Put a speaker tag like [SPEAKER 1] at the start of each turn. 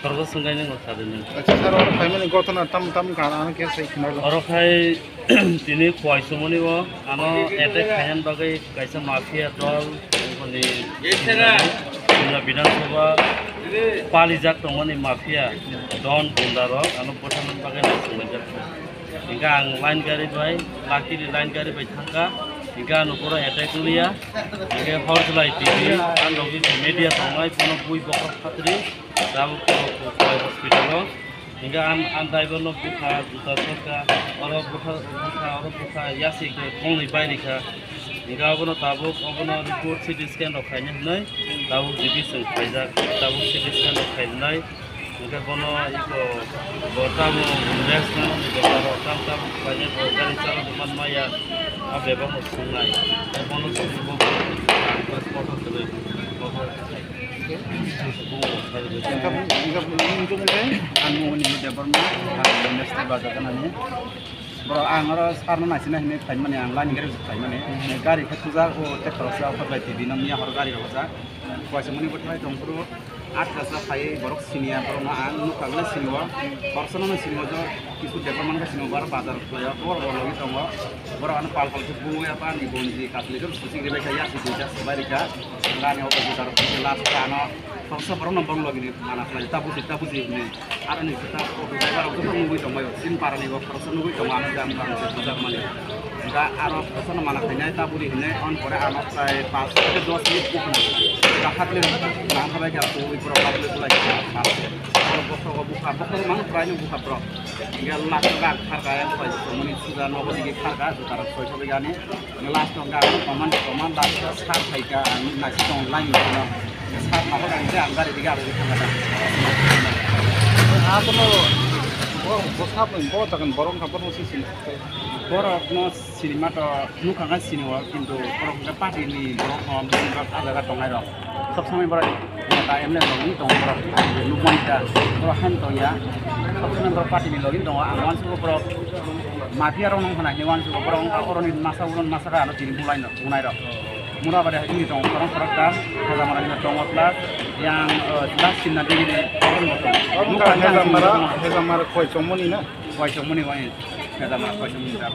[SPEAKER 1] Terus sungainya nggak ada nih.
[SPEAKER 2] Acha sar or family gotona tam kana ke sai khina
[SPEAKER 1] Orang kai ini kuai semua nih wo, ano etek kayan bagai kaisa mafia tol, ini punya bidang coba palijak teman ini mafia don bundaro, ano potanan bagai nasi macam. Hingga ang lain kari bay, laki di lain kari bay tangka, hingga ano pura etek kuliah, hingga horse light TV, an logi media tongai puno bui bokor katri, dalam kuai hospital lo. Hingga antai bono buka buka soka orang buka yasi ke kongli bayi ka hingga bono tabuk bono report CT scan of kanya nai tabuk division kaisa tabuk CT scan of kanya nai hingga bono iko bortamu investment iko baro tam kanya dari cara teman maya abe bono sungai bono subuh transport terus
[SPEAKER 2] anu ni development industri bazakan ani bro angaro sarna nasina hine thaimane anglan ngare thaimane gari khatsuja o tekrosa phabai tv namya hor gari rosa kwasamani botai tongpuru 8 klasa khai borok sinia bro na an nu kagla sinwa personal sinwa jo kisu development ka sinwa bar bazar playa bor logi tongo bro an pal bu apa ni bonji kasli jo susi gele kaya si duja sabarika ngane o bazar last kana Paksa parang nambang lagi nih anak lagi tabu sih nih. Ada nih kita driver aku tuh nunggu itu sin parah nih kok persen nunggu itu mana jam sudah mana. Enggak anak persen mana kayaknya tabu di sini on kore anak saya pas itu 2 menit bukan. Rahat nih nang sampai aku ikut itu lagi pas. Kalau buka mana peranya buka bro. Hingga lakukan harga yang baik. Menit sudah nopo dikit harga sudah ratus sampai gani. Ngelas tongkat paman dah start kayak nasi online gitu. Saat apa kan itu anggar di tiga hari kata. Apa lo? Bos apa yang bawa takkan borong kapan masih sini? Borong no sinema to nuka kan sinema pintu borong dapat ini borong ada kat tongai dong. Sab sampai borong kata emne borong ini tong borong lumayan dah. Borong han to ya. Sab sampai borong part ini login tong angwan suku borong mafia orang nong sana jangan suku borong orang ini masa kan jadi mulai dong. Murah pada ini dong orang perekam kita malah ini dong plus yang jelas nanti ini orang betul. Kita marah koi comoni na. Koi comoni wani. Kita marah koi comoni dah.